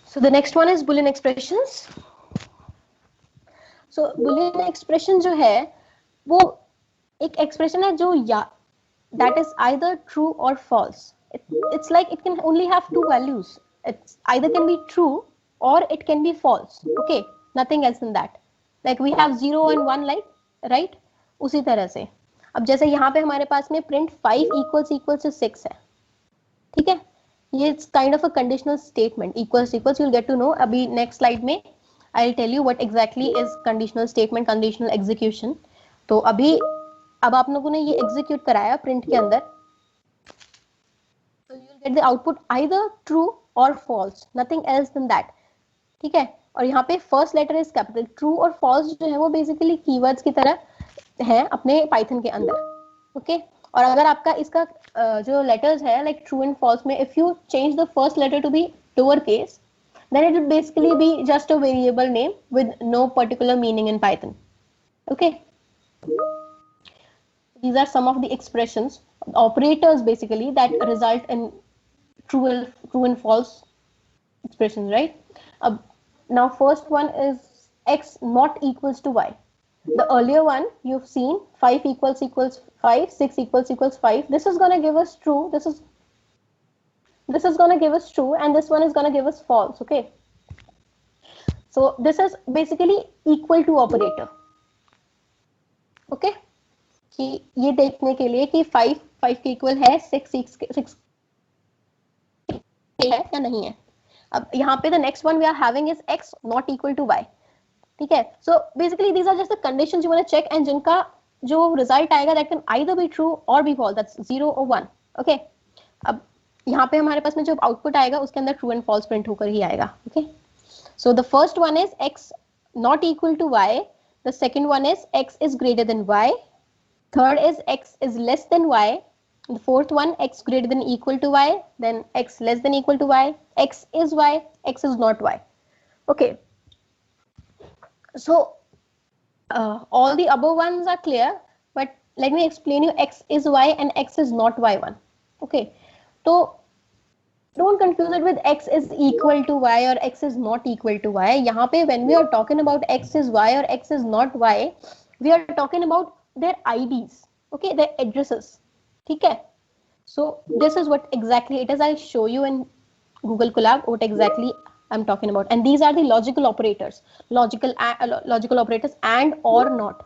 So the next one is Boolean expressions. So Boolean expression जो है वो एक expression है जो या that is either true or false. It's like it can only have two values. It's either can be true or it can be false. Okay, nothing else than that. Like we have 0 and 1, like right? उसी तरह से अब जैसे यहाँ पे हमारे पास में print 5 equals to 6 है, ठीक है, ये it's kind of a conditional statement. Equals equals you will get to know अभी नेक्स्ट स्लाइड में. I will tell you what exactly is conditional statement, conditional execution. तो अभी अब आप लोगों ने ये एग्जीक्यूट कराया प्रिंट के अंदर, so you will get the output either true or false, nothing else than that. ठीक है, और यहाँ पे first letter is capital. True और फॉल्स जो है वो बेसिकली कीवर्ड्स की तरह है अपने पाइथन के अंदर. ओके और अगर आपका इसका जो लेटर्स है लाइक ट्रू एंड फॉल्स में, if you change the first letter to be lower case, then it will basically be just a variable name with no particular meaning in Python. Okay, these are some of the expressions, operators basically, that result in true and false expressions, right? Now first one is x not equals to y. The earlier one you've seen 5 equals 5, 6 equals 5. This is going to give us true, this is going to give us true, and this one is going to give us false. Okay, so this is basically equal to operator. Okay, कि ये देखने के लिए कि 5 के equal है, 6 है या नहीं है. अब यहाँ पे the next one we are having is x not equal to y. ठीक है, so basically these are just the conditions you want to check and जिनका जो result आएगा that can either be true or be false, that's 0 or 1. Okay, अब यहाँ पे हमारे पास में जो आउटपुट आएगा उसके अंदर ट्रू एंड फॉल्स प्रिंट होकर ही आएगा. Okay, so the first one is x not equal to y, the second one is x is greater than y, third is x is less than y, the fourth one x greater than equal to y, then x less than equal to y, x is y, x is not y. Okay, so all the above ones are clear, but let me explain you x is y and x is not y one. Okay, so don't confuse it with x is equal to y or x is not equal to y. यहाँ पे when we are talking about x is y or x is not y, we are talking about their IDs, okay, their addresses. ठीक है, so this is what exactly it is. I'll show you in Google Colab what exactly I'm talking about, and these are the logical operators, logical operators and or not.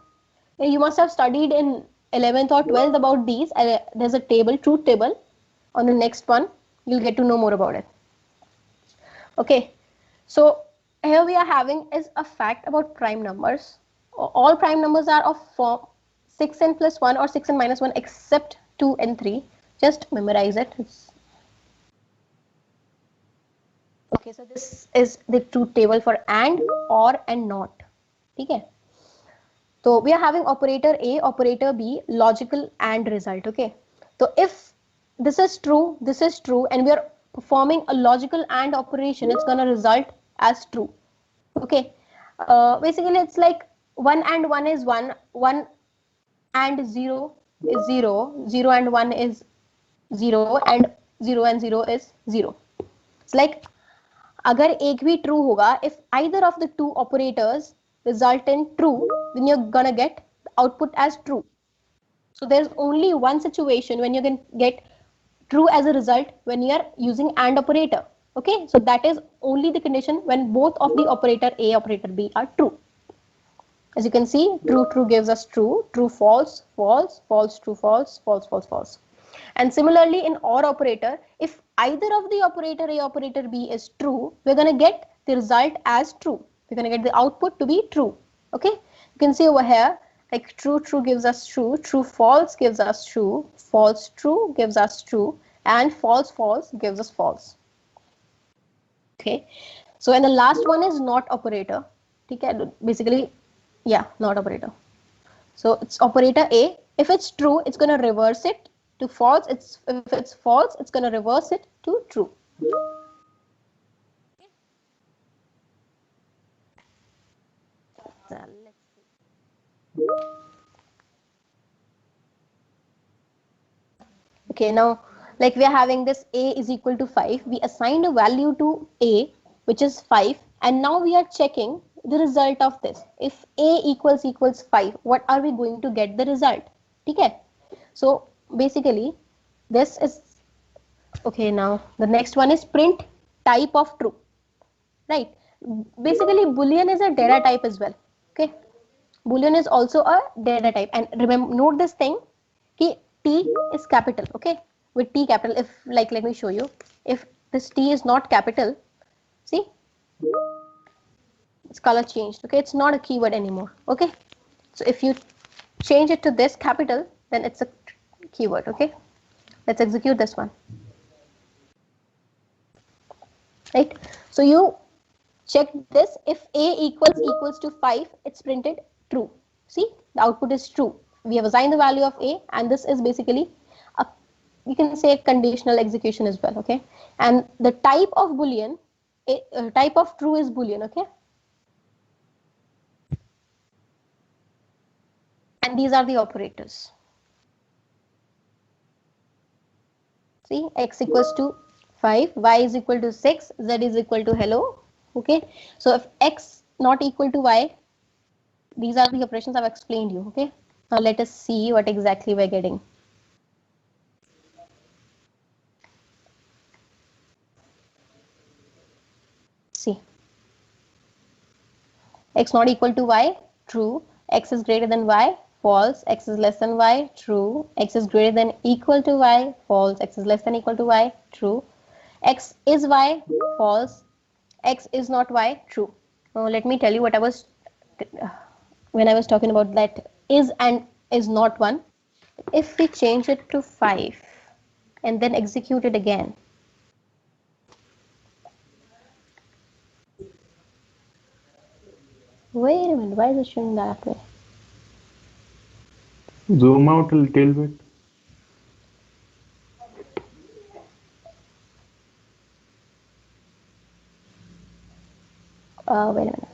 You must have studied in 11th or 12th about these. There's a table, truth table. On the next one you'll get to know more about it. Okay, so here we are having is a fact about prime numbers. All prime numbers are of form 6n plus 1 or 6n minus 1 except 2 and 3. Just memorize it. Okay, so this is the truth table for and, or and not. Okay, so we are having operator A, operator B, logical and result. Okay, so if this is true and we are performing a logical and operation, it's going to result as true. Okay, basically it's like 1 and 1 is 1, 1 and 0 is 0, 0 and 1 is 0, and 0 and 0 is 0. It's like अगर एक भी true होगा, if either of the two operators result in true, then you're gonna get the output as true. So there's only one situation when you can get true as a result, when you are using AND operator. Okay, so that is only the condition when both of the operator A, operator B are true. As you can see, true gives us true, false, true, false. And similarly in OR operator, if either of the operator A, operator B is true, we're going to get the result as true. We're going to get the output to be true. Okay, you can see over here, like true gives us true, false gives us true, false true gives us true, and false gives us false. Okay, so and the last one is not operator. Okay, basically, yeah, not operator. So it's operator A. If it's true, it's going to reverse it to false. If it's false, it's going to reverse it to true. Okay, now Like we are having this a is equal to 5. We assigned a value to a, which is 5. And now we are checking the result of this. If a equals 5, what are we going to get the result? Okay. So basically this is, okay, now the next one is print type of true, right? Basically boolean is a data type as well. Okay. Boolean is also a data type. And remember, note this thing, ki T is capital, okay? With T capital, if like, let me show you. If this T is not capital, see, its color changed, okay? It's not a keyword anymore, okay? So if you change it to this capital, then it's a keyword, okay? Let's execute this one, right? So you check this, if a equals to 5, it's printed true. See, the output is true. We have assigned the value of a, and this is basically a, you can say, conditional execution as well, okay? And the type of boolean, type of true is boolean, okay? And these are the operators. See, x equals to 5, y is equal to 6, z is equal to hello, okay? So if x not equal to y, these are the operations I've explained you, okay? Now let us see what exactly we're getting. See, x not equal to y, true. X is greater than y, false. X is less than y, true. X is greater than equal to y, false. X is less than equal to y, true. X is y, false. X is not y, true. Now let me tell you what I was, when I was talking about that is and is not one. If we change it to 5 and then execute it again, wait a minute, why is it showing that way? Zoom out a little bit. Wait a minute.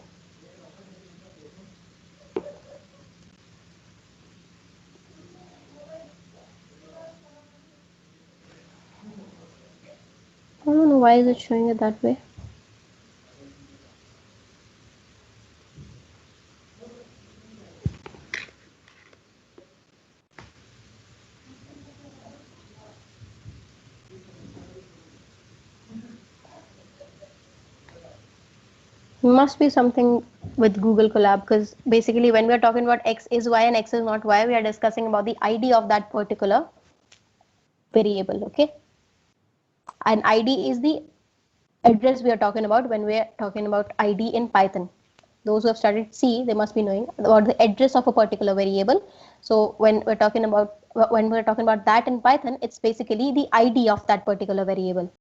I don't know why is it showing it that way. Must be something with Google Colab, because basically when we are talking about x is y and x is not y, we are discussing about the ID of that particular variable, okay? And ID is the address we are talking about when we are talking about ID in Python. Those who have studied C, they must be knowing about the address of a particular variable. So when we're talking about that in Python, it's basically the ID of that particular variable.